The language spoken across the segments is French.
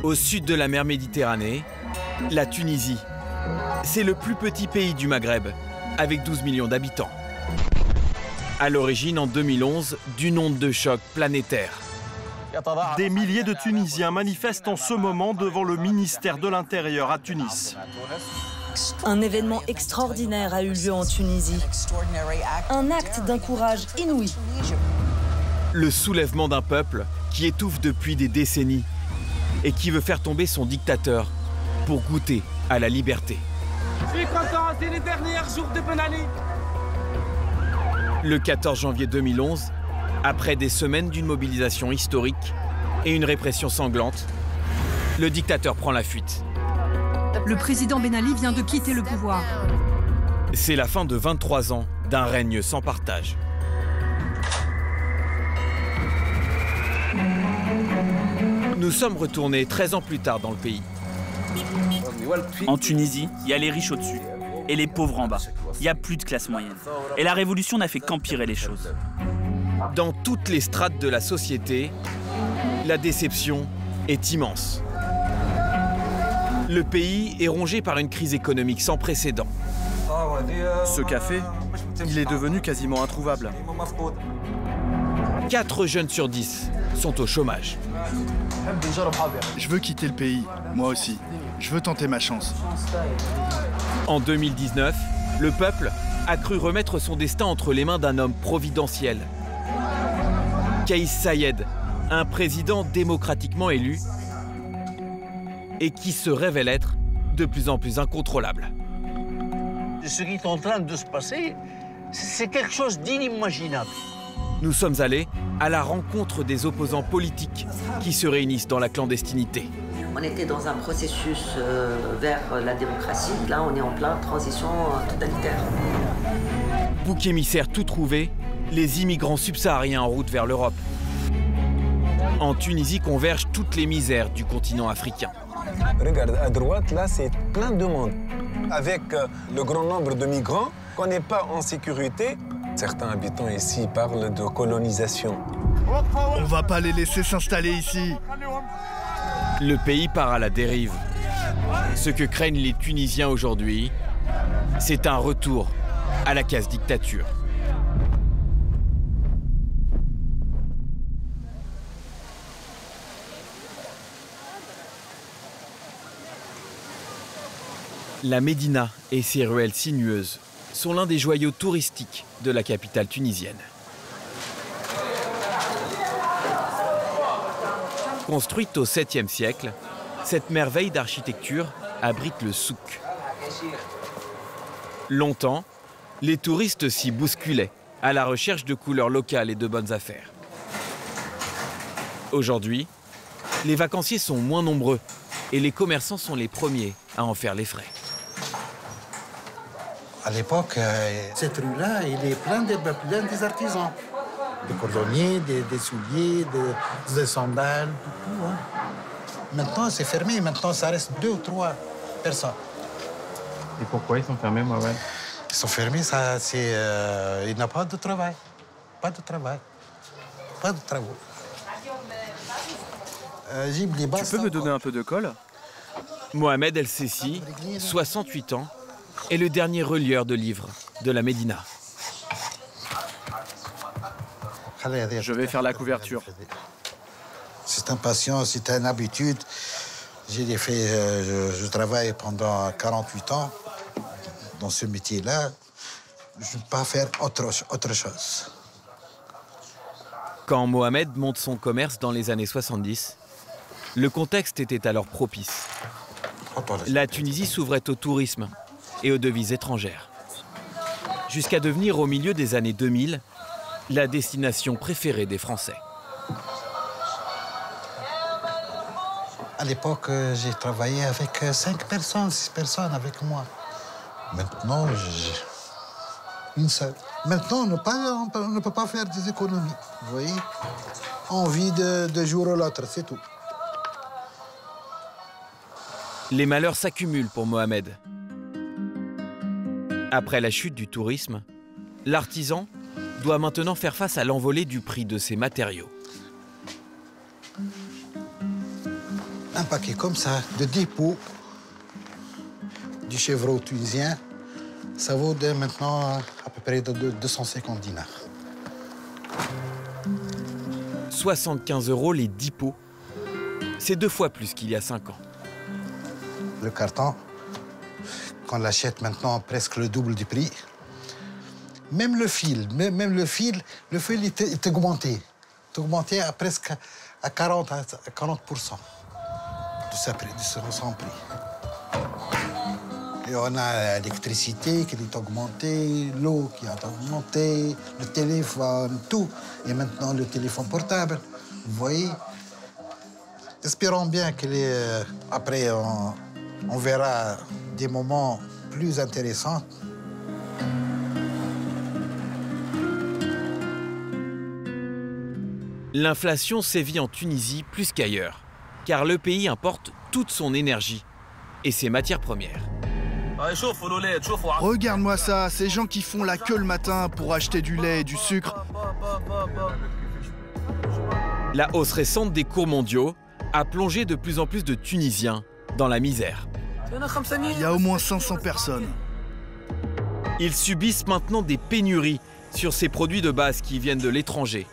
Au sud de la mer Méditerranée, la Tunisie. C'est le plus petit pays du Maghreb, avec 12 millions d'habitants. À l'origine, en 2011, d'une onde de choc planétaire. Des milliers de Tunisiens manifestent en ce moment devant le ministère de l'Intérieur à Tunis. Un événement extraordinaire a eu lieu en Tunisie. Un acte d'un courage inouï. Le soulèvement d'un peuple qui étouffe depuis des décennies et qui veut faire tomber son dictateur pour goûter à la liberté. Je suis content, c'est les derniers jours de Ben Ali. Le 14 janvier 2011, après des semaines d'une mobilisation historique et une répression sanglante, le dictateur prend la fuite. Le président Ben Ali vient de quitter le pouvoir. C'est la fin de 23 ans d'un règne sans partage. Nous sommes retournés 13 ans plus tard dans le pays. En Tunisie, il y a les riches au-dessus et les pauvres en bas. Il n'y a plus de classe moyenne. Et la révolution n'a fait qu'empirer les choses. Dans toutes les strates de la société, la déception est immense. Le pays est rongé par une crise économique sans précédent. Ce café, il est devenu quasiment introuvable. 4 jeunes sur 10 sont au chômage. Je veux quitter le pays, moi aussi. Je veux tenter ma chance. En 2019, le peuple a cru remettre son destin entre les mains d'un homme providentiel. Kais Saied, un président démocratiquement élu et qui se révèle être de plus en plus incontrôlable. Ce qui est en train de se passer, c'est quelque chose d'inimaginable. Nous sommes allés à la rencontre des opposants politiques qui se réunissent dans la clandestinité. On était dans un processus vers la démocratie. Là, on est en pleine transition totalitaire. Bouc émissaire tout trouvé, les immigrants subsahariens en route vers l'Europe. En Tunisie convergent toutes les misères du continent africain. Regarde, à droite, là, c'est plein de monde. Avec le grand nombre de migrants, qu'on n'est pas en sécurité. Certains habitants ici parlent de colonisation. On va pas les laisser s'installer ici. Le pays part à la dérive. Ce que craignent les Tunisiens aujourd'hui, c'est un retour à la quasi-dictature. La Médina et ses ruelles sinueuses sont l'un des joyaux touristiques de la capitale tunisienne. Construite au 7e siècle, cette merveille d'architecture abrite le souk. Longtemps, les touristes s'y bousculaient à la recherche de couleurs locales et de bonnes affaires. Aujourd'hui, les vacanciers sont moins nombreux et les commerçants sont les premiers à en faire les frais. À l'époque, cette rue-là, il est plein des artisans. Des cordonniers, des souliers, des sandales, tout. Hein. Maintenant, c'est fermé. Maintenant, ça reste 2 ou 3 personnes. Et pourquoi ils sont fermés, Mohamed? Ils sont fermés, ça, c'est... il n'y a pas de travail. Pas de travail. Pas de travaux. Tu peux me donner un peu de colle? Mohamed El Sessi, 68 ans, est le dernier relieur de livres de la Médina. Je vais faire la couverture. C'est une passion, c'est une habitude. Je travaille pendant 48 ans dans ce métier-là. Je ne peux pas faire autre chose. Quand Mohamed monte son commerce dans les années 70, le contexte était alors propice. La Tunisie s'ouvrait au tourisme et aux devises étrangères. Jusqu'à devenir, au milieu des années 2000, la destination préférée des Français. À l'époque, j'ai travaillé avec 5 personnes, 6 personnes avec moi. Maintenant, une seule. Maintenant, on ne peut pas faire des économies, vous voyez? On vit de jour à l'autre, c'est tout. Les malheurs s'accumulent pour Mohamed. Après la chute du tourisme, l'artisan doit maintenant faire face à l'envolée du prix de ses matériaux. Un un paquet comme ça de 10 pots du chevreau tunisien. Ça vaut maintenant à peu près de 250 dinars. 75 € les 10 pots. C'est 2 fois plus qu'il y a 5 ans. Le carton, qu'on l'achète maintenant presque le double du prix. Même le fil, le fil est augmenté. Il est augmenté à presque à 40% de son prix. Et on a l'électricité qui est augmentée, l'eau qui a augmenté, le téléphone, tout. Et maintenant, le téléphone portable, vous voyez. Espérons bien qu'après, on verra des moments plus intéressants. L'inflation sévit en Tunisie plus qu'ailleurs, car le pays importe toute son énergie et ses matières premières. Regarde-moi ça, ces gens qui font la queue le matin pour acheter du lait et du sucre. La hausse récente des cours mondiaux a plongé de plus en plus de Tunisiens dans la misère. Il y a au moins 500 personnes. Ils subissent maintenant des pénuries sur ces produits de base qui viennent de l'étranger.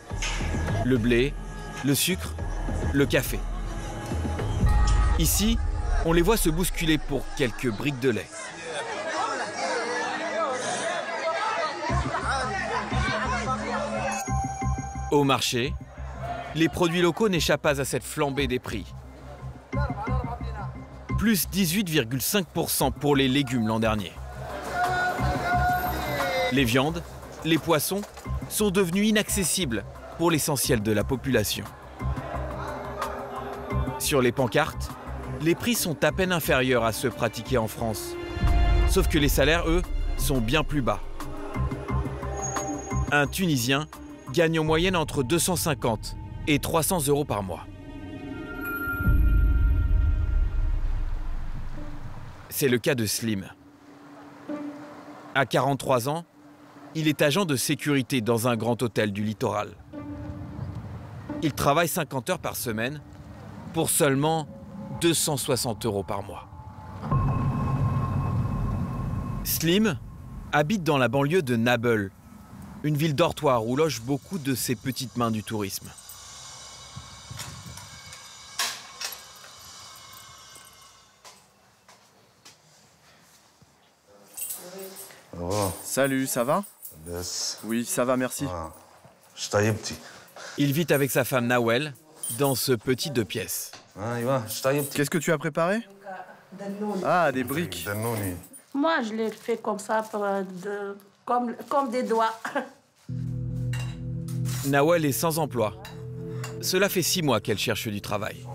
Le blé, le sucre, le café. Ici, on les voit se bousculer pour quelques briques de lait. Au marché, les produits locaux n'échappent pas à cette flambée des prix. Plus 18,5% pour les légumes l'an dernier. Les viandes, les poissons sont devenus inaccessibles pour l'essentiel de la population. Sur les pancartes, les prix sont à peine inférieurs à ceux pratiqués en France. Sauf que les salaires, eux, sont bien plus bas. Un Tunisien gagne en moyenne entre 250 et 300 € par mois. C'est le cas de Slim. À 43 ans, il est agent de sécurité dans un grand hôtel du littoral. Il travaille 50 heures par semaine pour seulement 260 € par mois. Slim habite dans la banlieue de Nabeul, une ville dortoir où logent beaucoup de ces petites mains du tourisme. Salut, ça va? Oui, ça va, merci. Il vit avec sa femme Nawel dans ce petit 2 pièces. Qu'est-ce que tu as préparé? Ah, des briques. Moi, je l'ai fait comme ça, comme des doigts. Nawel est sans emploi. Cela fait 6 mois qu'elle cherche du travail.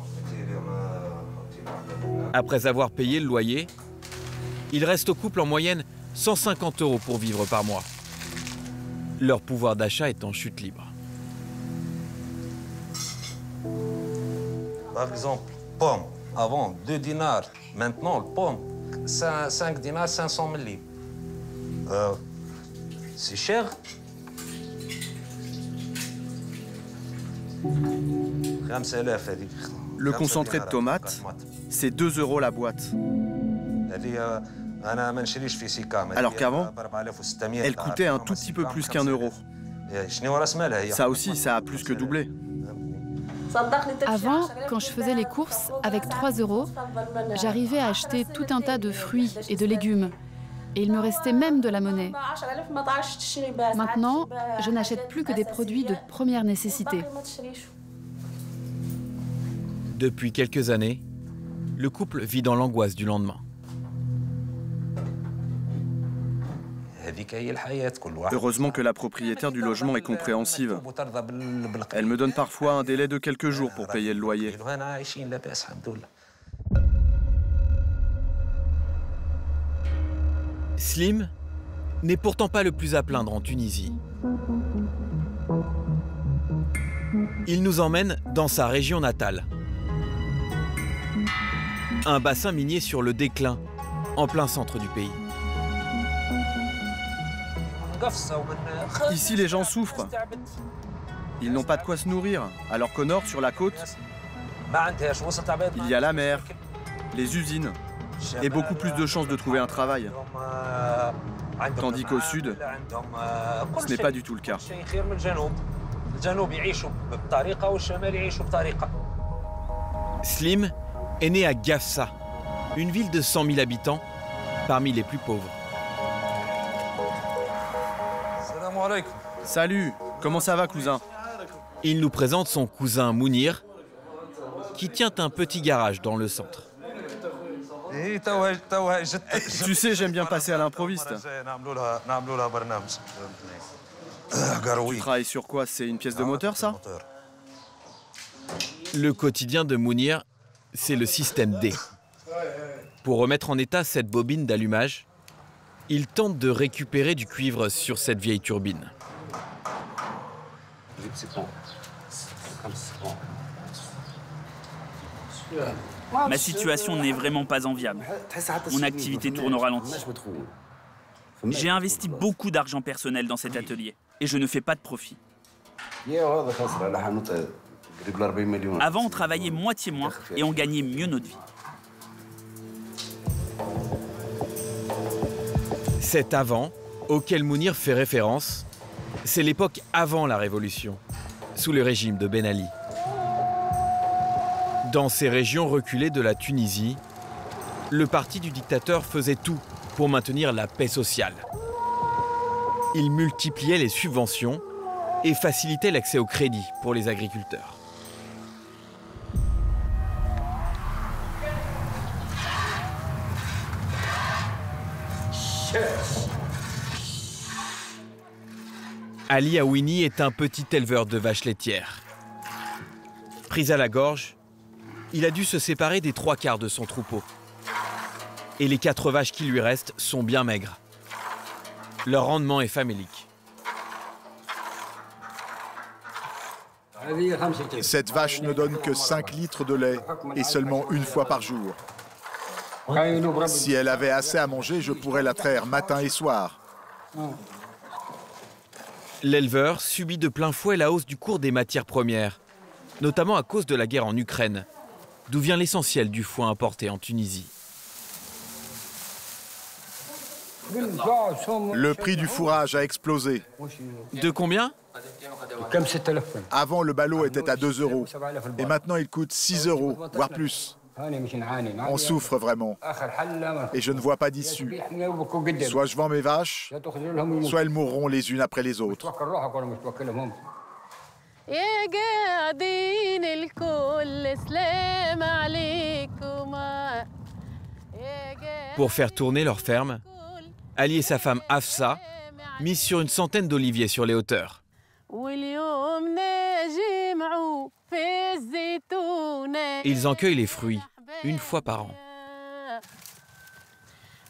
Après avoir payé le loyer, il reste au couple en moyenne 150 € pour vivre par mois. Leur pouvoir d'achat est en chute libre. Par exemple, pomme, avant 2 dinars, maintenant le pomme, 5 dinars, 500 000 livres. C'est cher. Le concentré de tomates, c'est 2 € la boîte. Alors qu'avant, elle coûtait un tout petit peu plus qu'1 €. Ça aussi, ça a plus que doublé. Avant, quand je faisais les courses, avec 3 €, j'arrivais à acheter tout un tas de fruits et de légumes. Et il me restait même de la monnaie. Maintenant, je n'achète plus que des produits de première nécessité. Depuis quelques années, le couple vit dans l'angoisse du lendemain. Heureusement que la propriétaire du logement est compréhensive. Elle me donne parfois un délai de quelques jours pour payer le loyer. Slim n'est pourtant pas le plus à plaindre en Tunisie. Il nous emmène dans sa région natale. Un bassin minier sur le déclin, en plein centre du pays. Ici, les gens souffrent. Ils n'ont pas de quoi se nourrir, alors qu'au nord, sur la côte, Il y a la mer, les usines, et beaucoup plus de chances de trouver un travail. Tandis qu'au sud, ce n'est pas du tout le cas. Slim est né à Gafsa, une ville de 100 000 habitants, parmi les plus pauvres. Salut, comment ça va, cousin? Il nous présente son cousin Mounir, qui tient un petit garage dans le centre. Tu sais, j'aime bien passer à l'improviste. Tu travailles sur quoi? C'est une pièce de moteur, ça? Le quotidien de Mounir, c'est le système D. Pour remettre en état cette bobine d'allumage, il tente de récupérer du cuivre sur cette vieille turbine. Ma situation n'est vraiment pas enviable. Mon activité tourne au ralenti. J'ai investi beaucoup d'argent personnel dans cet atelier et je ne fais pas de profit. Avant, on travaillait moitié moins et on gagnait mieux notre vie. Cet avant, auquel Mounir fait référence, c'est l'époque avant la Révolution, sous le régime de Ben Ali. Dans ces régions reculées de la Tunisie, le parti du dictateur faisait tout pour maintenir la paix sociale. Il multipliait les subventions et facilitait l'accès au crédit pour les agriculteurs. Ali Aouini est un petit éleveur de vaches laitières. Pris à la gorge, il a dû se séparer des 3/4 de son troupeau. Et les 4 vaches qui lui restent sont bien maigres. Leur rendement est famélique. Cette vache ne donne que 5 litres de lait et seulement une fois par jour. Si elle avait assez à manger, je pourrais la traire matin et soir. L'éleveur subit de plein fouet la hausse du cours des matières premières, notamment à cause de la guerre en Ukraine, d'où vient l'essentiel du foin importé en Tunisie. Le prix du fourrage a explosé. De combien? Avant, le ballot était à 2 € et maintenant il coûte 6 €, voire plus. On souffre vraiment et je ne vois pas d'issue. Soit je vends mes vaches, soit elles mourront les unes après les autres. Pour faire tourner leur ferme, Ali et sa femme Hafsa misent sur une centaine d'oliviers sur les hauteurs. Ils en cueillent les fruits une fois par an.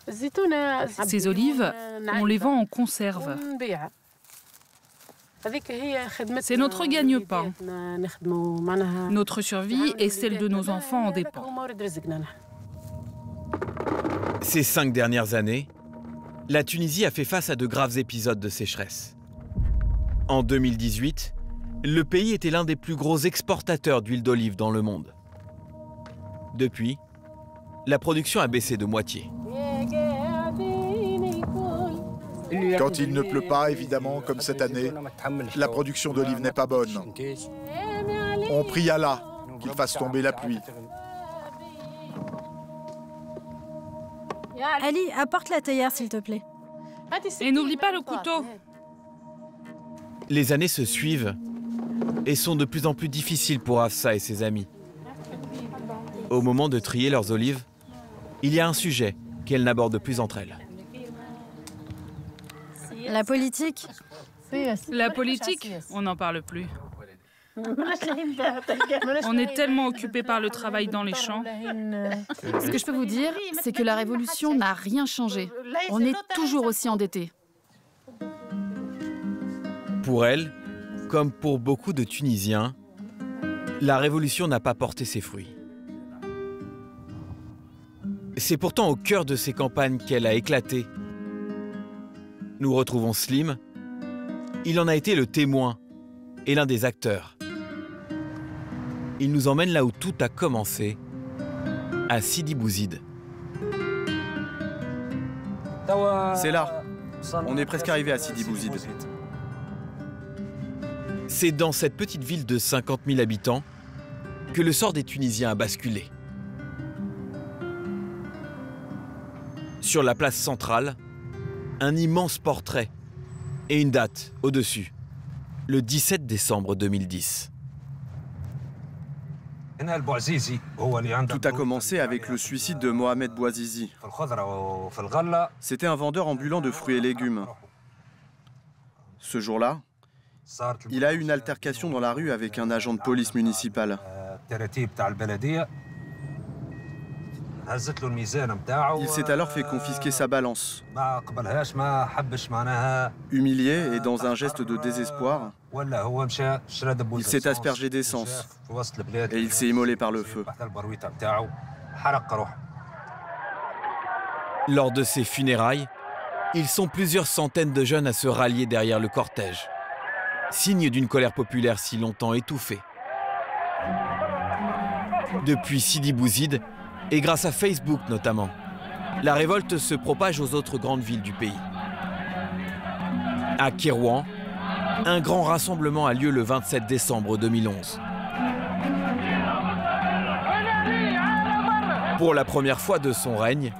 Ces olives, on les vend en conserve. C'est notre gagne-pain. Notre survie et celle de nos enfants en dépend. Ces 5 dernières années, la Tunisie a fait face à de graves épisodes de sécheresse. En 2018, le pays était l'un des plus gros exportateurs d'huile d'olive dans le monde. Depuis, la production a baissé de moitié. Quand il ne pleut pas, évidemment, comme cette année, la production d'olive n'est pas bonne. On prie Allah qu'il fasse tomber la pluie. Ali, apporte la théière, s'il te plaît. Et n'oublie pas le couteau. Les années se suivent et sont de plus en plus difficiles pour Hafsa et ses amis. Au moment de trier leurs olives, il y a un sujet qu'elles n'abordent plus entre elles. La politique? La politique, on n'en parle plus. On est tellement occupé par le travail dans les champs. Ce que je peux vous dire, c'est que la révolution n'a rien changé. On est toujours aussi endettés. Pour elle, comme pour beaucoup de Tunisiens, la révolution n'a pas porté ses fruits. C'est pourtant au cœur de ces campagnes qu'elle a éclaté. Nous retrouvons Slim. Il en a été le témoin et l'un des acteurs. il nous emmène là où tout a commencé, à Sidi Bouzid. C'est là. On est presque arrivé à Sidi Bouzid. C'est dans cette petite ville de 50 000 habitants que le sort des Tunisiens a basculé. Sur la place centrale, un immense portrait et une date au-dessus, le 17 décembre 2010. Tout a commencé avec le suicide de Mohamed Bouazizi. C'était un vendeur ambulant de fruits et légumes. Ce jour-là, il a eu une altercation dans la rue avec un agent de police municipale. Il s'est alors fait confisquer sa balance. Humilié et dans un geste de désespoir, il s'est aspergé d'essence et il s'est immolé par le feu. Lors de ces funérailles, ils sont plusieurs centaines de jeunes à se rallier derrière le cortège, signe d'une colère populaire si longtemps étouffée. Depuis Sidi Bouzid, et grâce à Facebook notamment, la révolte se propage aux autres grandes villes du pays. À Kérouan, un grand rassemblement a lieu le 27 décembre 2011. Pour la première fois de son règne,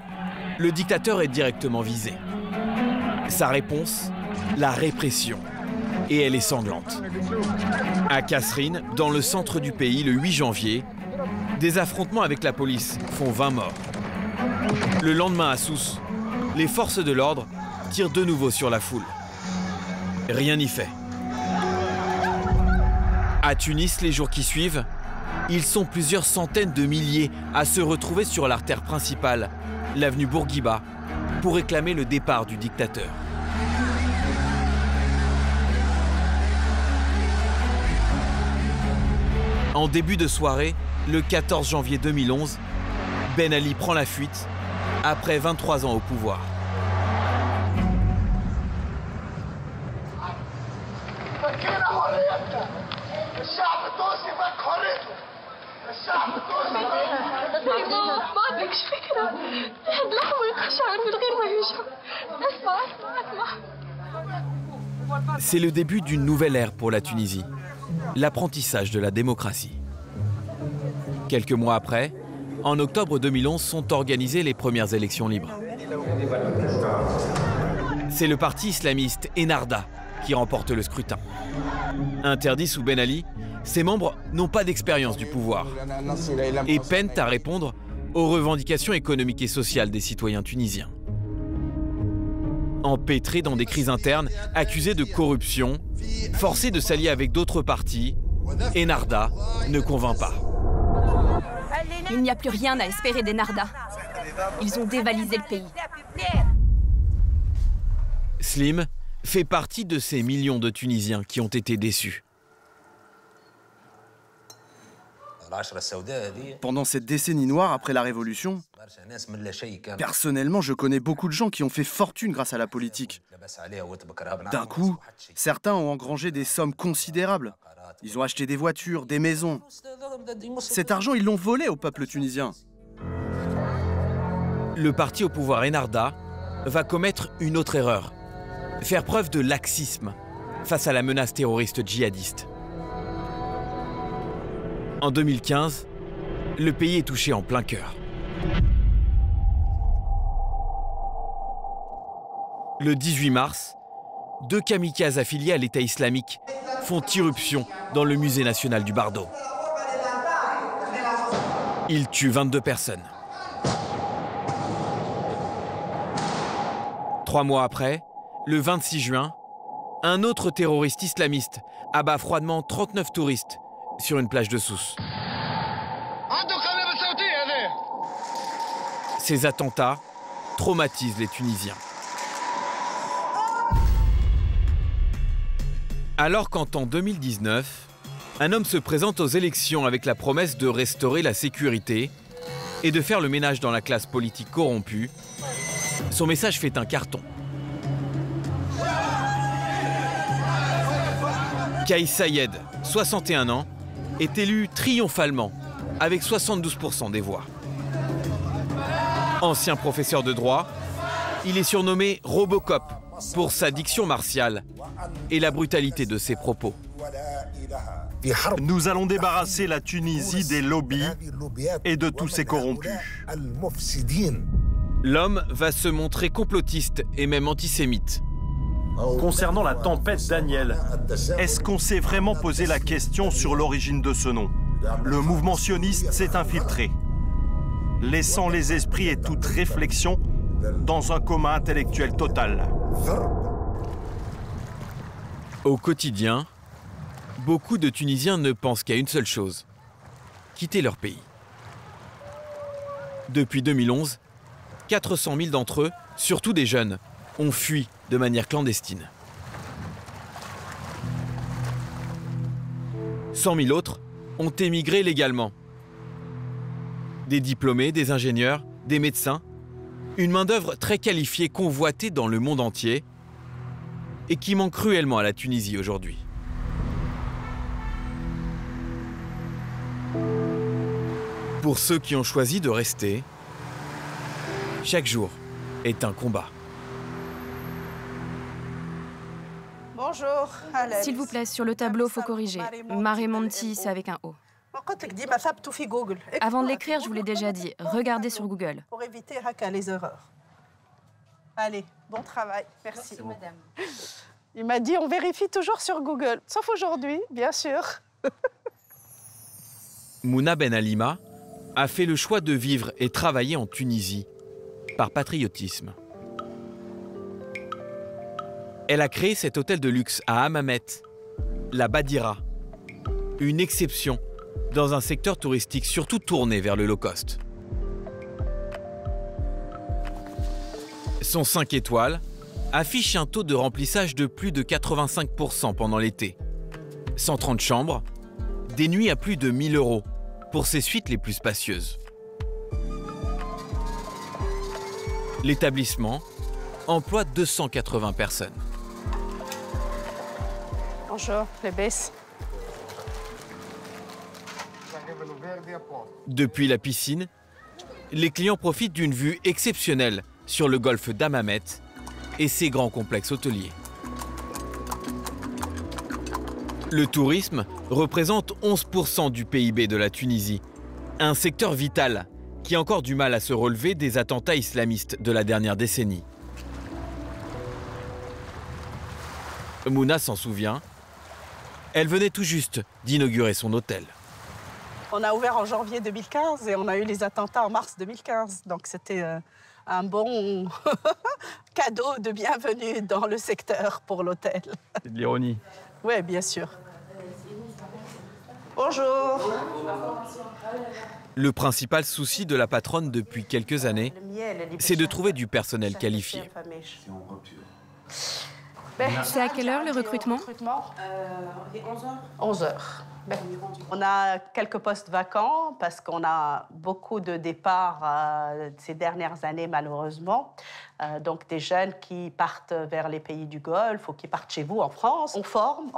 le dictateur est directement visé. Sa réponse, la répression. Et elle est sanglante. À Kasserine, dans le centre du pays, le 8 janvier, des affrontements avec la police font 20 morts. Le lendemain à Sousse, les forces de l'ordre tirent de nouveau sur la foule. Rien n'y fait. À Tunis, les jours qui suivent, ils sont plusieurs centaines de milliers à se retrouver sur l'artère principale, l'avenue Bourguiba, pour réclamer le départ du dictateur. En début de soirée, le 14 janvier 2011, Ben Ali prend la fuite après 23 ans au pouvoir. C'est le début d'une nouvelle ère pour la Tunisie, l'apprentissage de la démocratie. Quelques mois après, en octobre 2011, sont organisées les premières élections libres. C'est le parti islamiste Ennahda qui remporte le scrutin. Interdit sous Ben Ali, ses membres n'ont pas d'expérience du pouvoir et peinent à répondre aux revendications économiques et sociales des citoyens tunisiens. Empêtrés dans des crises internes, accusés de corruption, forcés de s'allier avec d'autres partis, Ennahda ne convainc pas. Il n'y a plus rien à espérer d'Ennahda. Ils ont dévalisé le pays. Slim fait partie de ces millions de Tunisiens qui ont été déçus. Pendant cette décennie noire après la Révolution, personnellement, je connais beaucoup de gens qui ont fait fortune grâce à la politique. D'un coup, certains ont engrangé des sommes considérables. Ils ont acheté des voitures, des maisons. Cet argent, ils l'ont volé au peuple tunisien. Le parti au pouvoir Ennahda va commettre une autre erreur. Faire preuve de laxisme face à la menace terroriste djihadiste. En 2015, le pays est touché en plein cœur. Le 18 mars, 2 kamikazes affiliés à l'État islamique font irruption dans le musée national du Bardo. Ils tuent 22 personnes. 3 mois après, le 26 juin, un autre terroriste islamiste abat froidement 39 touristes sur une plage de Sousse. Ces attentats traumatisent les Tunisiens. Alors qu'en 2019, un homme se présente aux élections avec la promesse de restaurer la sécurité et de faire le ménage dans la classe politique corrompue, son message fait un carton. Kais Sayed, 61 ans, est élu triomphalement, avec 72% des voix. Ancien professeur de droit, il est surnommé Robocop pour sa diction martiale et la brutalité de ses propos. Nous allons débarrasser la Tunisie des lobbies et de tous ces corrompus. L'homme va se montrer complotiste et même antisémite. Concernant la tempête Daniel, est-ce qu'on s'est vraiment posé la question sur l'origine de ce nom? Le mouvement sioniste s'est infiltré, laissant les esprits et toute réflexion dans un coma intellectuel total. Au quotidien, beaucoup de Tunisiens ne pensent qu'à une seule chose, quitter leur pays. Depuis 2011, 400 000 d'entre eux, surtout des jeunes, ont fui de manière clandestine. 100 000 autres ont émigré légalement. Des diplômés, des ingénieurs, des médecins, une main-d'œuvre très qualifiée convoitée dans le monde entier et qui manque cruellement à la Tunisie aujourd'hui. Pour ceux qui ont choisi de rester, chaque jour est un combat. Bonjour. S'il vous plaît, sur le tableau, faut corriger. Marimonti, c'est avec un O. Avant de l'écrire, je vous l'ai déjà dit, regardez sur Google. Pour éviter les erreurs. Allez, bon travail. Merci. Madame. Il m'a dit on vérifie toujours sur Google, sauf aujourd'hui, bien sûr. Mouna Ben Alima a fait le choix de vivre et travailler en Tunisie par patriotisme. Elle a créé cet hôtel de luxe à Hammamet, la Badira, une exception dans un secteur touristique surtout tourné vers le low-cost. Son 5 étoiles affiche un taux de remplissage de plus de 85% pendant l'été. 130 chambres, des nuits à plus de 1 000 € pour ses suites les plus spacieuses. L'établissement emploie 280 personnes. Bonjour, les baisses. Depuis la piscine, les clients profitent d'une vue exceptionnelle sur le golfe d'Hammamet et ses grands complexes hôteliers. Le tourisme représente 11% du PIB de la Tunisie, un secteur vital qui a encore du mal à se relever des attentats islamistes de la dernière décennie. Mouna s'en souvient, elle venait tout juste d'inaugurer son hôtel. On a ouvert en janvier 2015 et on a eu les attentats en mars 2015. Donc c'était un bon cadeau de bienvenue dans le secteur pour l'hôtel. C'est de l'ironie. Oui, bien sûr. Bonjour. Le principal souci de la patronne depuis quelques années, c'est de trouver du personnel qualifié. C'est à quelle heure le recrutement 11 heures. On a quelques postes vacants parce qu'on a beaucoup de départs ces dernières années, malheureusement. Donc des jeunes qui partent vers les pays du Golfe ou qui partent chez vous en France. On forme,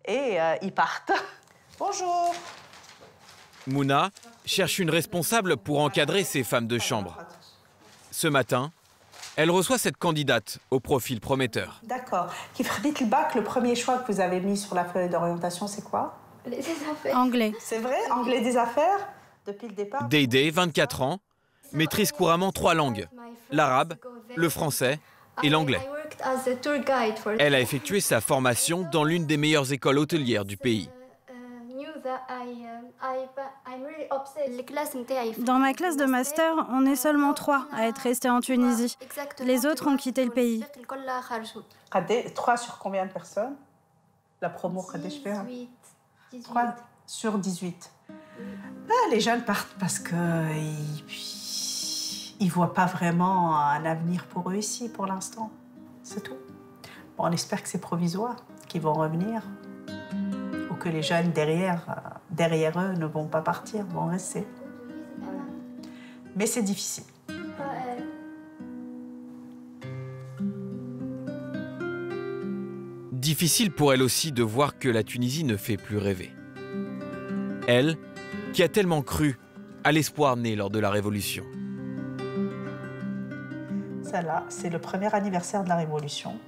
et ils partent. Bonjour. Mouna cherche une responsable pour encadrer ses femmes de chambre. Ce matin, elle reçoit cette candidate au profil prometteur. D'accord. Kifredit le bac, le premier choix que vous avez mis sur la feuille d'orientation, c'est quoi? Les affaires. Anglais. C'est vrai? Anglais des affaires? Depuis le départ? Deidei, 24 ans, maîtrise couramment 3 langues, l'arabe, le français et l'anglais. Elle a effectué sa formation dans l'une des meilleures écoles hôtelières du pays. Dans ma classe de master, on est seulement 3 à être restés en Tunisie. Les autres ont quitté le pays. 3 sur combien de personnes? La promo, 3 sur 18. Les jeunes partent parce qu'ils ne voient pas vraiment un avenir pour eux ici, pour l'instant. C'est tout. Bon, on espère que c'est provisoire, qu'ils vont revenir. Ou que les jeunes derrière eux ne vont pas partir, vont rester. Mais c'est difficile. Difficile pour elle aussi de voir que la Tunisie ne fait plus rêver. Elle, qui a tellement cru à l'espoir né lors de la Révolution. Celle-là, c'est le premier anniversaire de la Révolution.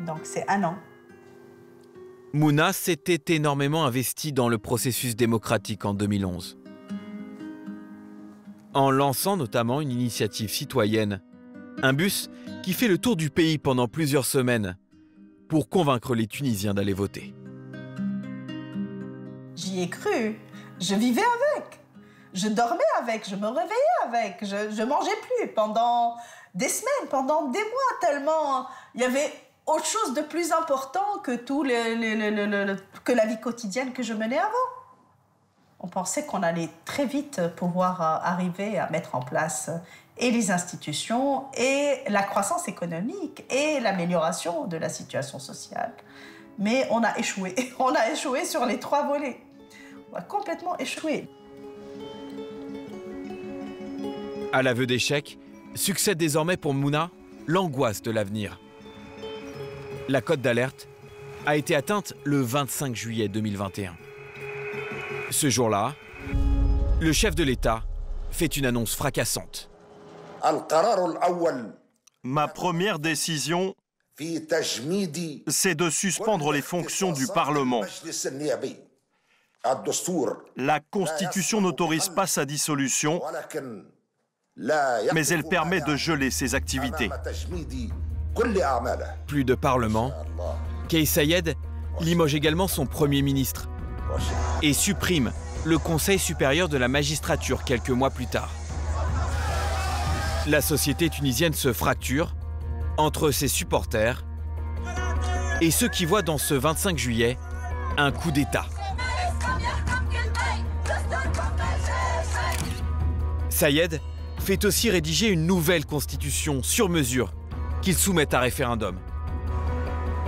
Donc c'est 1 an. Mouna s'était énormément investie dans le processus démocratique en 2011. En lançant notamment une initiative citoyenne, un bus qui fait le tour du pays pendant plusieurs semaines pour convaincre les Tunisiens d'aller voter. J'y ai cru, je vivais avec, je dormais avec, je me réveillais avec, je mangeais plus pendant des semaines, pendant des mois, tellement il y avait autre chose de plus important que que la vie quotidienne que je menais avant. On pensait qu'on allait très vite pouvoir arriver à mettre en place et les institutions, et la croissance économique, et l'amélioration de la situation sociale. Mais on a échoué. On a échoué sur les 3 volets. On a complètement échoué. À l'aveu d'échec, succède désormais pour Mouna l'angoisse de l'avenir. La cote d'alerte a été atteinte le 25 juillet 2021. Ce jour-là, le chef de l'État fait une annonce fracassante. Ma première décision, c'est de suspendre les fonctions du Parlement. La Constitution n'autorise pas sa dissolution, mais elle permet de geler ses activités. Plus de Parlement, Kais Saied limoge également son Premier ministre et supprime le Conseil supérieur de la magistrature quelques mois plus tard. La société tunisienne se fracture entre ses supporters et ceux qui voient dans ce 25 juillet un coup d'État. Saied fait aussi rédiger une nouvelle constitution sur mesure qu'il soumet à référendum.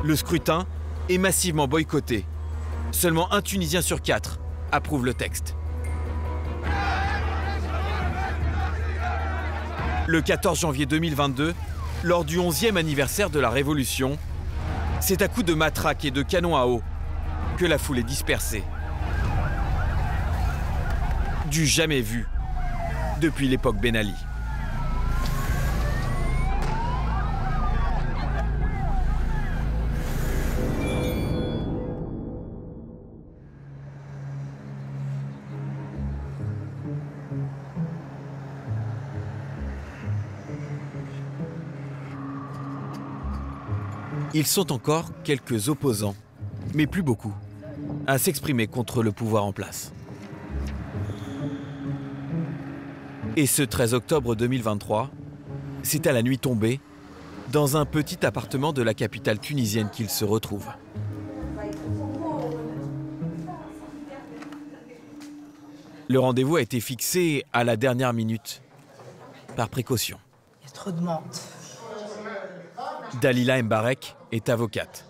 Le scrutin est massivement boycotté. Seulement 1 Tunisien sur 4 approuve le texte. Le 14 janvier 2022, lors du 11e anniversaire de la Révolution, c'est à coups de matraque et de canon à eau que la foule est dispersée. Du jamais vu depuis l'époque Ben Ali. Ils sont encore quelques opposants, mais plus beaucoup, à s'exprimer contre le pouvoir en place. Et ce 13 octobre 2023, c'est à la nuit tombée, dans un petit appartement de la capitale tunisienne qu'ils se retrouvent. Le rendez-vous a été fixé à la dernière minute, par précaution. Il y a trop de monde. Dalila Mbarek est avocate.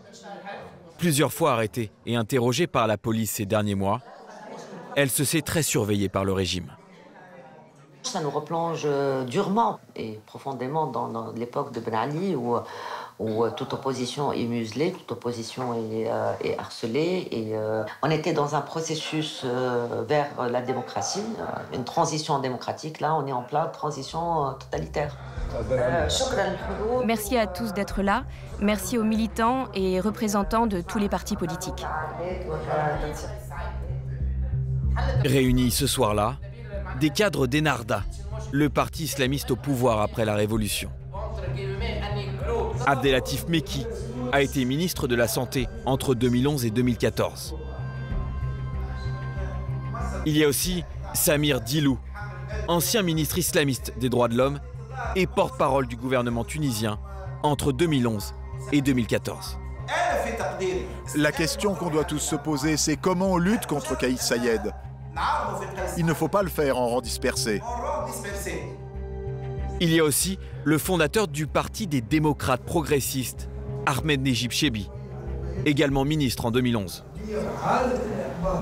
Plusieurs fois arrêtée et interrogée par la police ces derniers mois, elle se sait très surveillée par le régime. Ça nous replonge durement et profondément dans l'époque de Ben Ali où toute opposition est muselée, toute opposition est harcelée. Et on était dans un processus vers la démocratie, une transition démocratique. Là, on est en pleine transition totalitaire. Merci à tous d'être là. Merci aux militants et représentants de tous les partis politiques. Réunis ce soir-là, des cadres d'Ennahda, le parti islamiste au pouvoir après la Révolution. Abdelatif Mekki a été ministre de la Santé entre 2011 et 2014. Il y a aussi Samir Dilou, ancien ministre islamiste des droits de l'homme et porte-parole du gouvernement tunisien entre 2011 et 2014. La question qu'on doit tous se poser, c'est comment on lutte contre Kais Saied. Il ne faut pas le faire en rang dispersé. Il y a aussi le fondateur du Parti des démocrates progressistes, Ahmed Nejib Chebi, également ministre en 2011.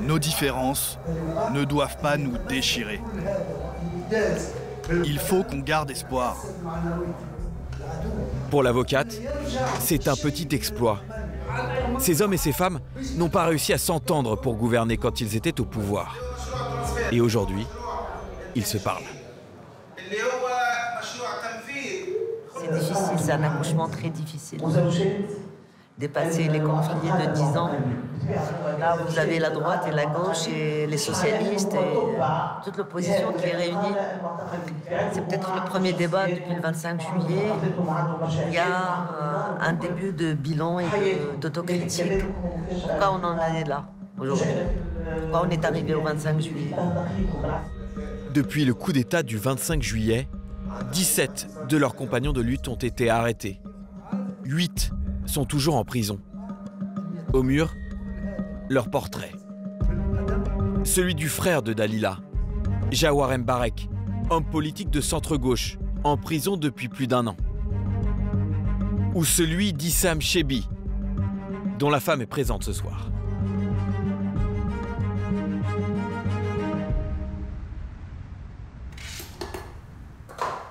Nos différences ne doivent pas nous déchirer. Il faut qu'on garde espoir. Pour l'avocate, c'est un petit exploit. Ces hommes et ces femmes n'ont pas réussi à s'entendre pour gouverner quand ils étaient au pouvoir. Et aujourd'hui, ils se parlent. C'est difficile, c'est un accouchement très difficile. Dépasser les conflits de 10 ans. Là, vous avez la droite et la gauche et les socialistes et toute l'opposition qui est réunie. C'est peut-être le premier débat depuis le 25 juillet. Il y a un début de bilan et d'autocritique. Pourquoi on en est là aujourd'hui? Pourquoi on est arrivé au 25 juillet? Depuis le coup d'État du 25 juillet, 17 de leurs compagnons de lutte ont été arrêtés. 8 sont toujours en prison. Au mur, leur portrait. Celui du frère de Dalila, Jawar Mbarek, homme politique de centre-gauche, en prison depuis plus d'1 an. Ou celui d'Issam Chebbi, dont la femme est présente ce soir.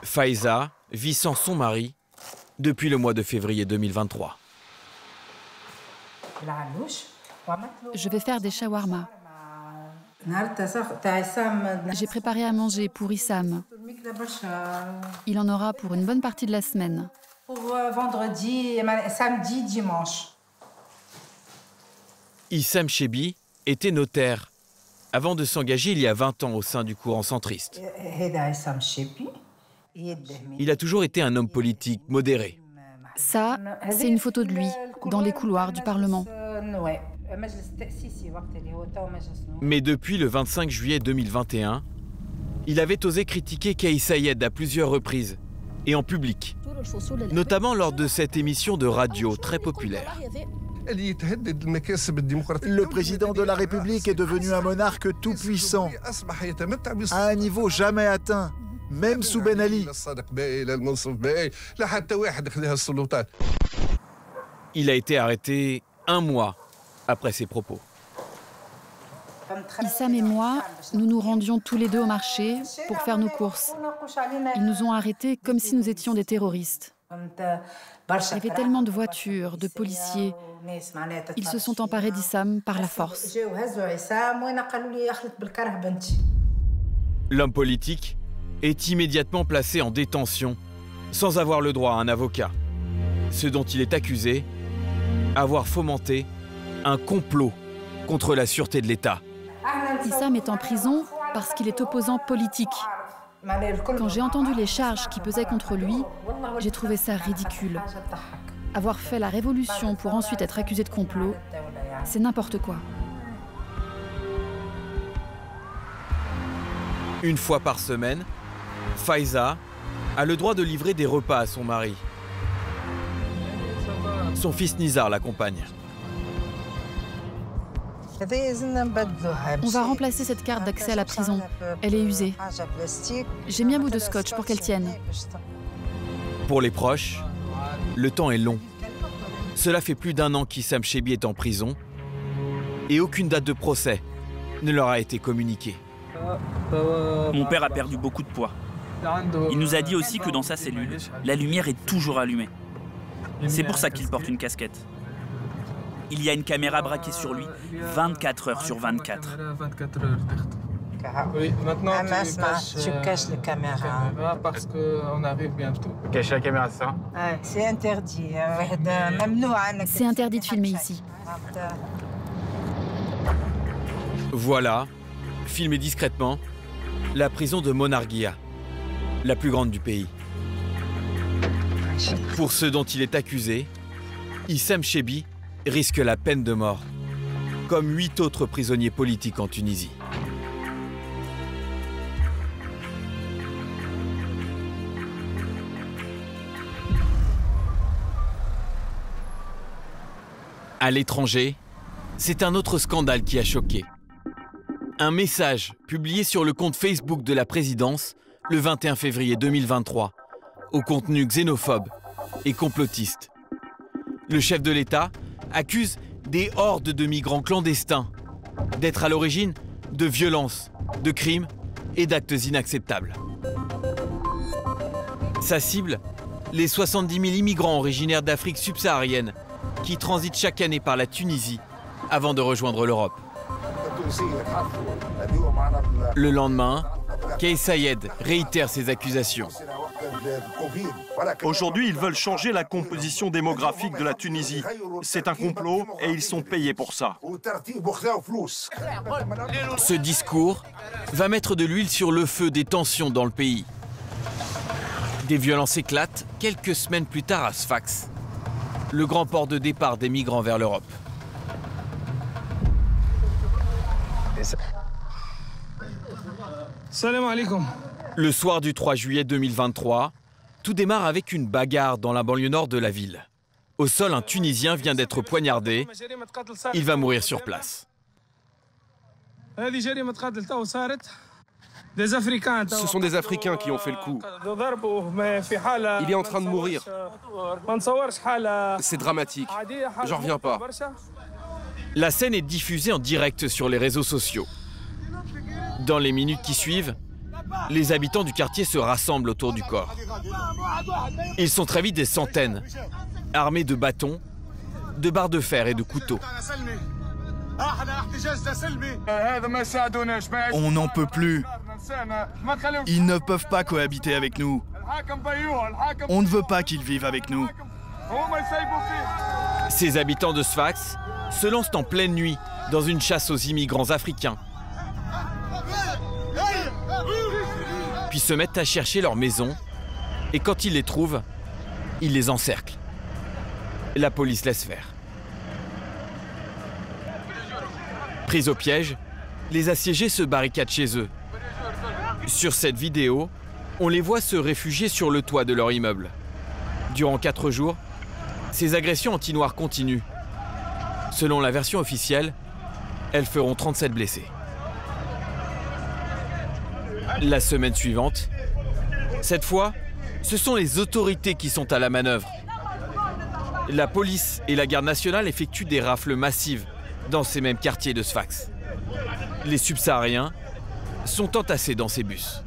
Faiza vit sans son mari depuis le mois de février 2023. Je vais faire des shawarma. J'ai préparé à manger pour Issam. Il en aura pour une bonne partie de la semaine. Pour vendredi, samedi, dimanche. Issam Chebbi était notaire avant de s'engager il y a 20 ans au sein du courant centriste. Il a toujours été un homme politique modéré. Ça, c'est une photo de lui, dans les couloirs du Parlement. Mais depuis le 25 juillet 2021, il avait osé critiquer Kais Saied à plusieurs reprises, et en public, notamment lors de cette émission de radio très populaire. Le président de la République est devenu un monarque tout-puissant, à un niveau jamais atteint, même sous Ben Ali. Il a été arrêté 1 mois après ses propos. Issam et moi, nous nous rendions tous les 2 au marché pour faire nos courses. Ils nous ont arrêtés comme si nous étions des terroristes. Il y avait tellement de voitures, de policiers. Ils se sont emparés d'Issam par la force. L'homme politique est immédiatement placé en détention sans avoir le droit à un avocat. Ce dont il est accusé, avoir fomenté un complot contre la sûreté de l'État. Issam est en prison parce qu'il est opposant politique. Quand j'ai entendu les charges qui pesaient contre lui, j'ai trouvé ça ridicule. Avoir fait la révolution pour ensuite être accusé de complot, c'est n'importe quoi. Une fois par semaine, Faiza a le droit de livrer des repas à son mari. Son fils Nizar l'accompagne. On va remplacer cette carte d'accès à la prison. Elle est usée. J'ai mis un bout de scotch pour qu'elle tienne. Pour les proches, le temps est long. Cela fait plus d'1 an qu'Issam Chebbi est en prison et aucune date de procès ne leur a été communiquée. Mon père a perdu beaucoup de poids. Il nous a dit aussi que dans sa cellule, la lumière est toujours allumée. C'est pour ça qu'il porte une casquette. Il y a une caméra braquée sur lui 24 heures sur 24. Oui, maintenant tu caches la caméra. Parce qu'on arrive bientôt. Cacher la caméra, c'est ça? C'est interdit. C'est interdit de filmer ici. Voilà, filmé discrètement, la prison de Monarguia, la plus grande du pays. Pour ceux dont il est accusé, Issam Chebbi risque la peine de mort, comme 8 autres prisonniers politiques en Tunisie. À l'étranger, c'est un autre scandale qui a choqué. Un message publié sur le compte Facebook de la présidence le 21 février 2023, au contenu xénophobe et complotiste. Le chef de l'État accuse des hordes de migrants clandestins d'être à l'origine de violences, de crimes et d'actes inacceptables. Sa cible, les 70 000 immigrants originaires d'Afrique subsaharienne qui transitent chaque année par la Tunisie avant de rejoindre l'Europe. Le lendemain, Kais Saied réitère ses accusations. Aujourd'hui, ils veulent changer la composition démographique de la Tunisie. C'est un complot et ils sont payés pour ça. Ce discours va mettre de l'huile sur le feu des tensions dans le pays. Des violences éclatent quelques semaines plus tard à Sfax, le grand port de départ des migrants vers l'Europe. Salam alaikum. Le soir du 3 juillet 2023, tout démarre avec une bagarre dans la banlieue nord de la ville. Au sol, un Tunisien vient d'être poignardé. Il va mourir sur place. Ce sont des Africains qui ont fait le coup. Il est en train de mourir. C'est dramatique. J'en reviens pas. La scène est diffusée en direct sur les réseaux sociaux. Dans les minutes qui suivent, les habitants du quartier se rassemblent autour du corps. Ils sont très vite des centaines, armés de bâtons, de barres de fer et de couteaux. On n'en peut plus. Ils ne peuvent pas cohabiter avec nous. On ne veut pas qu'ils vivent avec nous. Ces habitants de Sfax se lancent en pleine nuit dans une chasse aux immigrants africains. Puis se mettent à chercher leurs maisons et quand ils les trouvent, ils les encerclent. La police laisse faire. Pris au piège, les assiégés se barricadent chez eux. Sur cette vidéo, on les voit se réfugier sur le toit de leur immeuble. Durant 4 jours, ces agressions anti-noirs continuent. Selon la version officielle, elles feront 37 blessés. La semaine suivante, cette fois, ce sont les autorités qui sont à la manœuvre. La police et la garde nationale effectuent des rafles massives dans ces mêmes quartiers de Sfax. Les subsahariens sont entassés dans ces bus.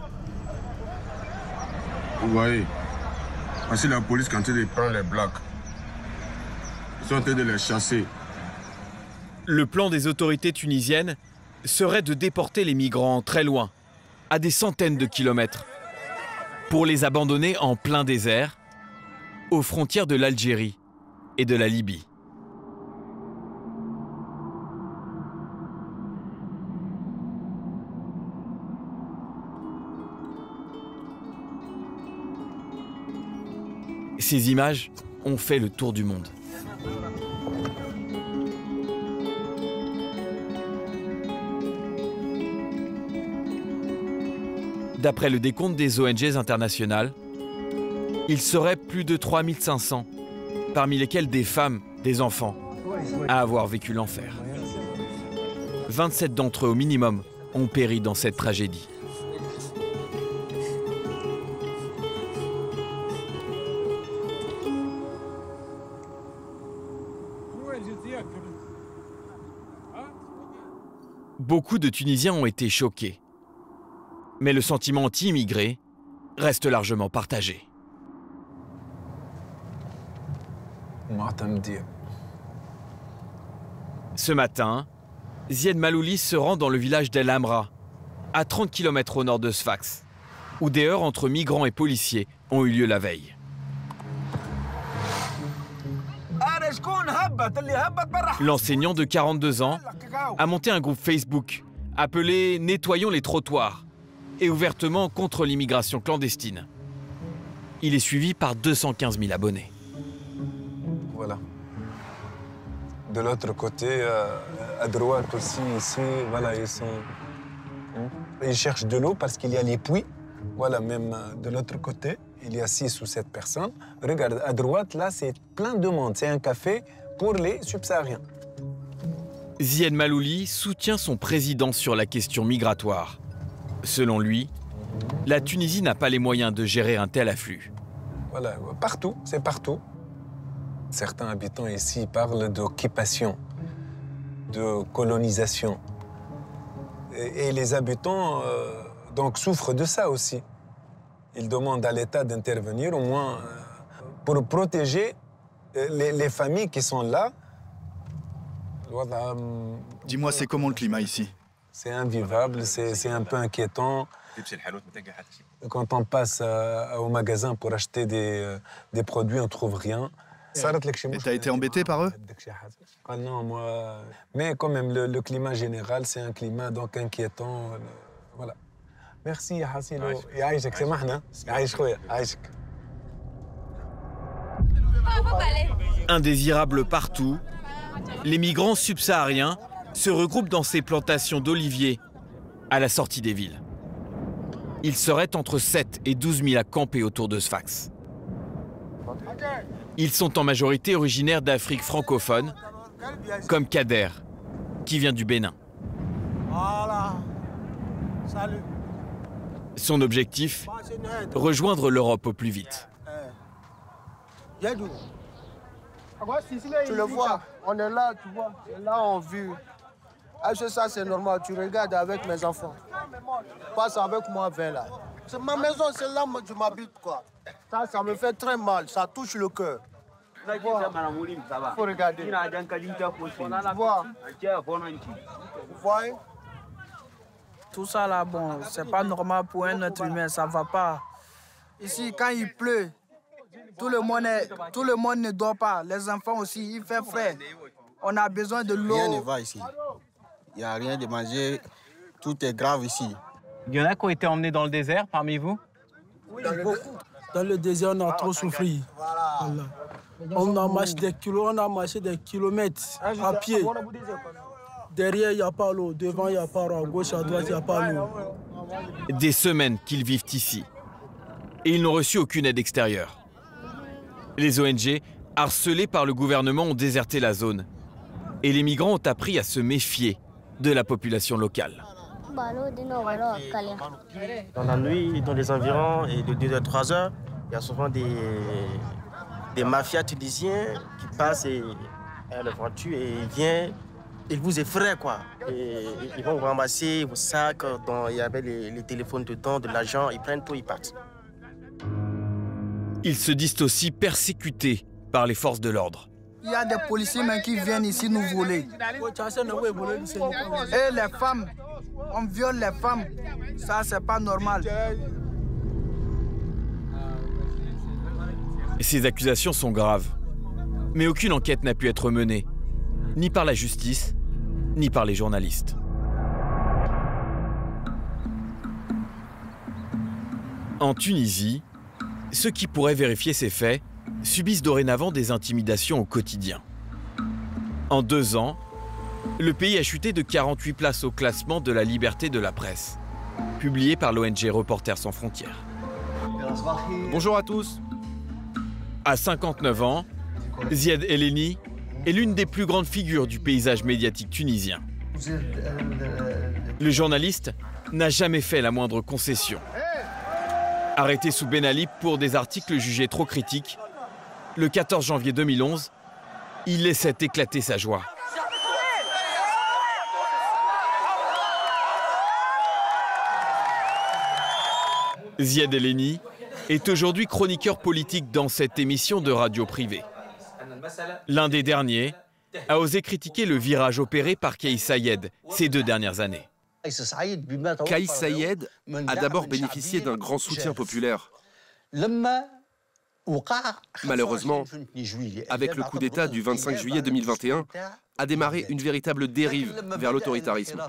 Vous voyez, voici la police quand ils prennent les blacks. Ils sont en train de les chasser. Le plan des autorités tunisiennes serait de déporter les migrants très loin, à des centaines de kilomètres, pour les abandonner en plein désert, aux frontières de l'Algérie et de la Libye. Ces images ont fait le tour du monde. D'après le décompte des ONG internationales, il serait plus de 3500, parmi lesquels des femmes, des enfants, à avoir vécu l'enfer. 27 d'entre eux au minimum ont péri dans cette tragédie. Beaucoup de Tunisiens ont été choqués. Mais le sentiment anti-immigré reste largement partagé. Ce matin, Zied Malouli se rend dans le village d'El Amra, à 30 km au nord de Sfax, où des heurts entre migrants et policiers ont eu lieu la veille. L'enseignant de 42 ans a monté un groupe Facebook appelé « Nettoyons les trottoirs » et ouvertement contre l'immigration clandestine. Il est suivi par 215 000 abonnés. Voilà. De l'autre côté, à droite aussi, ici, voilà, ils cherchent de l'eau parce qu'il y a les puits. Voilà, même de l'autre côté, il y a 6 ou 7 personnes. Regarde, à droite, là, c'est plein de monde. C'est un café pour les subsahariens. Zied Malouli soutient son président sur la question migratoire. Selon lui, la Tunisie n'a pas les moyens de gérer un tel afflux. Voilà, partout, c'est partout. Certains habitants ici parlent d'occupation, de colonisation. Et les habitants donc souffrent de ça aussi. Ils demandent à l'État d'intervenir au moins pour protéger Les familles qui sont là... Dis-moi, c'est comment le climat ici? C'est invivable, c'est un peu inquiétant. Quand on passe au magasin pour acheter des produits, on ne trouve rien. Et t'as été embêté par eux? Ah non, moi... Mais quand même, le climat général, c'est un climat donc inquiétant. Voilà. Merci, Hassilo. Yaïchek, c'est mahna. Yaïch khoya, yaïchek. Indésirables partout, les migrants subsahariens se regroupent dans ces plantations d'oliviers à la sortie des villes. Ils seraient entre 7 et 12 000 à camper autour de Sfax. Ils sont en majorité originaires d'Afrique francophone, comme Kader, qui vient du Bénin. Voilà. Salut. Son objectif, rejoindre l'Europe au plus vite. Tu le vois, on est là, tu vois, c'est là on vit. Est-ce que ça c'est normal? Tu regardes avec mes enfants. Passe avec moi vers là. C'est ma maison, c'est là où je m'habite quoi. Ça me fait très mal, ça touche le cœur. Il faut regarder. Tu vois? Vous voyez? Tout ça là, bon, c'est pas normal pour un être humain, ça va pas. Ici, quand il pleut, tout le monde ne dort pas. Les enfants aussi, il fait frais. On a besoin de l'eau. Rien ne va ici. Il n'y a rien de manger. Tout est grave ici. Il y en a qui ont été emmenés dans le désert parmi vous? Oui, dans le désert, on a trop souffert. Voilà. On a marché des kilos, on a marché des kilomètres à pied. Derrière, il n'y a pas l'eau. Devant, il n'y a pas l'eau. À gauche, à droite, il n'y a pas l'eau. Des semaines qu'ils vivent ici. Et ils n'ont reçu aucune aide extérieure. Les ONG, harcelés par le gouvernement, ont déserté la zone. Et les migrants ont appris à se méfier de la population locale. Dans la nuit, dans les environs et de 2 à 3 heures, il y a souvent des mafias tunisiens qui passent à la voiture et ils viennent, ils vous effraient quoi. Et ils vont vous ramasser vos sacs dont il y avait les téléphones dedans, de l'argent, ils prennent tout, ils partent. Ils se disent aussi persécutés par les forces de l'ordre. Il y a des policiers même qui viennent ici nous voler. Et les femmes, on viole les femmes. Ça, c'est pas normal. Ces accusations sont graves. Mais aucune enquête n'a pu être menée, ni par la justice, ni par les journalistes. En Tunisie, ceux qui pourraient vérifier ces faits subissent dorénavant des intimidations au quotidien. En 2 ans, le pays a chuté de 48 places au classement de la liberté de la presse, publié par l'ONG Reporters sans frontières. Bonjour à tous. À 59 ans, Ziad Eleni est l'une des plus grandes figures du paysage médiatique tunisien. Le journaliste n'a jamais fait la moindre concession. Arrêté sous Ben Ali pour des articles jugés trop critiques, le 14 janvier 2011, il laissait éclater sa joie. Ziad Eleni est aujourd'hui chroniqueur politique dans cette émission de radio privée. L'un des derniers a osé critiquer le virage opéré par Kais Saied ces 2 dernières années. Kais Saied a d'abord bénéficié d'un grand soutien populaire. Malheureusement, avec le coup d'État du 25 juillet 2021, a démarré une véritable dérive vers l'autoritarisme.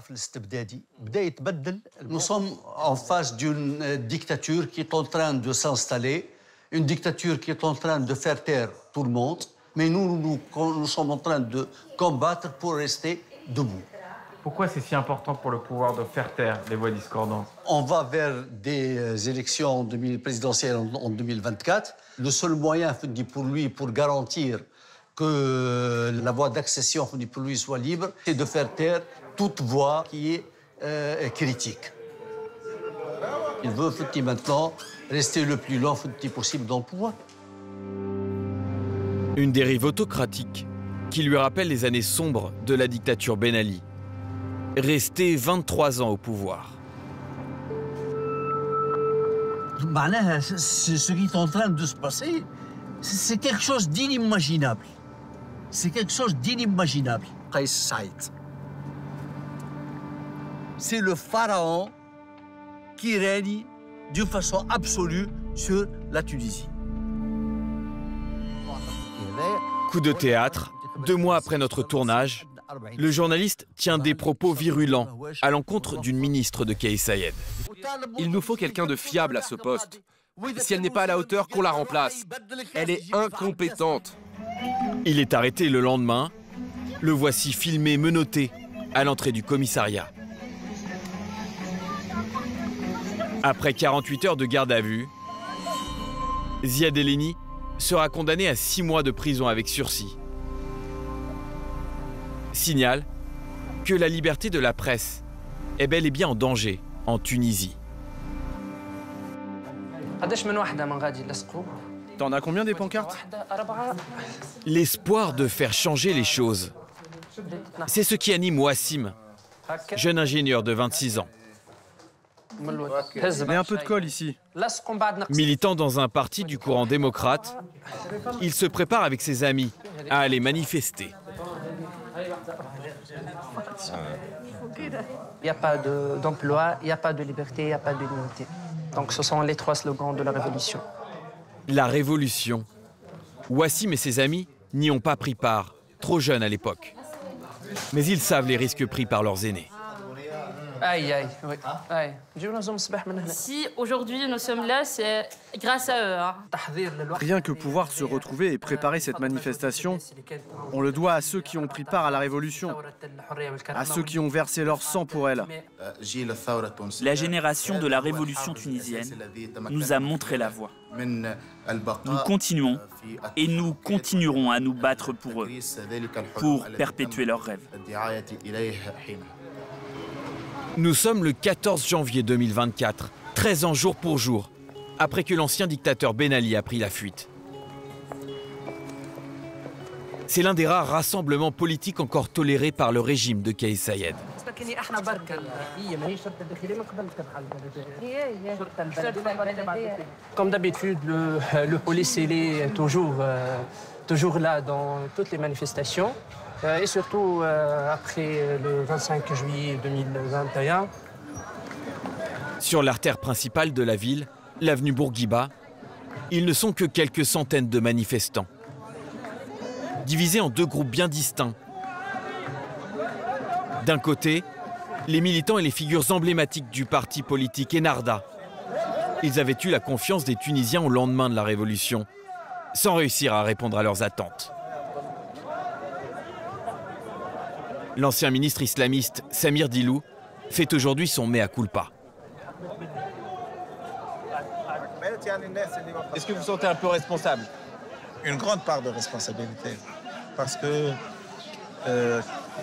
Nous sommes en face d'une dictature qui est en train de s'installer, une dictature qui est en train de faire taire tout le monde, mais nous sommes en train de combattre pour rester debout. Pourquoi c'est si important pour le pouvoir de faire taire les voix discordantes? On va vers des élections présidentielles en 2024. Le seul moyen pour lui, pour garantir que la voie d'accession pour lui soit libre, c'est de faire taire toute voix qui est critique. Il veut maintenant rester le plus longtemps possible dans le pouvoir. Une dérive autocratique qui lui rappelle les années sombres de la dictature Ben Ali. Resté 23 ans au pouvoir. Ce qui est en train de se passer, C'est quelque chose d'inimaginable. C'est quelque chose d'inimaginable. Kais Saïed. C'est le pharaon qui règne d'une façon absolue sur la Tunisie. Coup de théâtre, 2 mois après notre tournage, le journaliste tient des propos virulents à l'encontre d'une ministre de Kais Saïed. Il nous faut quelqu'un de fiable à ce poste. Si elle n'est pas à la hauteur, qu'on la remplace. Elle est incompétente. Il est arrêté le lendemain. Le voici filmé, menotté, à l'entrée du commissariat. Après 48 heures de garde à vue, Ziad Eleni sera condamné à 6 mois de prison avec sursis. Signale que la liberté de la presse est bel et bien en danger en Tunisie. T'en as combien des pancartes? L'espoir de faire changer les choses, c'est ce qui anime Wassim, jeune ingénieur de 26 ans. Mets un peu de colle ici. Militant dans un parti du courant démocrate, il se prépare avec ses amis à aller manifester. Il n'y a pas d'emploi, il n'y a pas de liberté, il n'y a pas d'unité. Donc ce sont les 3 slogans de la révolution. La révolution. Wassim et ses amis n'y ont pas pris part, trop jeunes à l'époque. Mais ils savent les risques pris par leurs aînés. Aïe, aïe, oui. Aïe. Si aujourd'hui nous sommes là, c'est grâce à eux. Rien que pouvoir se retrouver et préparer cette manifestation, on le doit à ceux qui ont pris part à la révolution, à ceux qui ont versé leur sang pour elle. La génération de la révolution tunisienne nous a montré la voie. Nous continuons et nous continuerons à nous battre pour eux, pour perpétuer leurs rêves. Nous sommes le 14 janvier 2024, 13 ans jour pour jour, après que l'ancien dictateur Ben Ali a pris la fuite. C'est l'un des rares rassemblements politiques encore tolérés par le régime de Kais Saïed. Comme d'habitude, le policier est toujours là dans toutes les manifestations. Et surtout après le 25 juillet 2021. Sur l'artère principale de la ville, l'avenue Bourguiba, ils ne sont que quelques centaines de manifestants. Divisés en 2 groupes bien distincts. D'un côté, les militants et les figures emblématiques du parti politique Ennahda. Ils avaient eu la confiance des Tunisiens au lendemain de la Révolution, sans réussir à répondre à leurs attentes. L'ancien ministre islamiste Samir Dilou fait aujourd'hui son mea culpa. Est-ce que vous vous sentez un peu responsable? Une grande part de responsabilité. Parce que,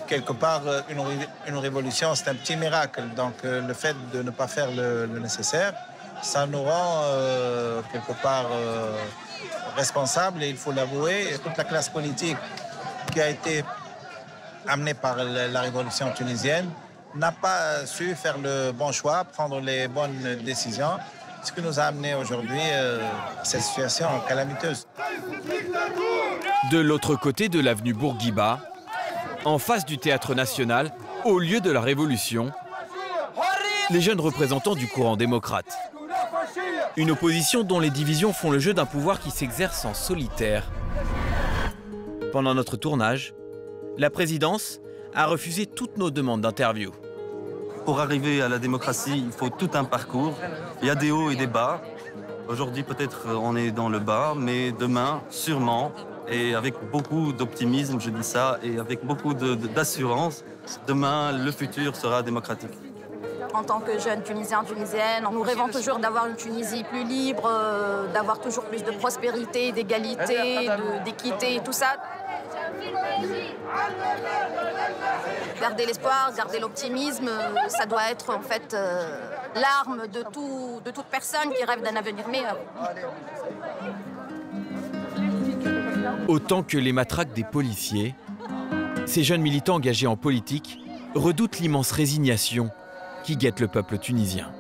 quelque part, une révolution, c'est un petit miracle. Donc, le fait de ne pas faire le nécessaire, ça nous rend, quelque part, responsables, et il faut l'avouer. Et toute la classe politique qui a été amenée par la révolution tunisienne n'a pas su faire le bon choix, prendre les bonnes décisions, ce qui nous a amené aujourd'hui à cette situation calamiteuse. De l'autre côté de l'avenue Bourguiba, en face du Théâtre National, au lieu de la Révolution, les jeunes représentants du courant démocrate. Une opposition dont les divisions font le jeu d'un pouvoir qui s'exerce en solitaire. Pendant notre tournage, la présidence a refusé toutes nos demandes d'interview. Pour arriver à la démocratie, il faut tout un parcours. Il y a des hauts et des bas. Aujourd'hui, peut-être on est dans le bas, mais demain, sûrement, et avec beaucoup d'optimisme, je dis ça, et avec beaucoup d'assurance, demain, le futur sera démocratique. En tant que jeunes Tunisiens, Tunisiennes, nous rêvons toujours d'avoir une Tunisie plus libre, d'avoir toujours plus de prospérité, d'égalité, d'équité, tout ça. Garder l'espoir, garder l'optimisme, ça doit être en fait l'arme de toute personne qui rêve d'un avenir meilleur. Autant que les matraques des policiers, ces jeunes militants engagés en politique redoutent l'immense résignation qui guette le peuple tunisien.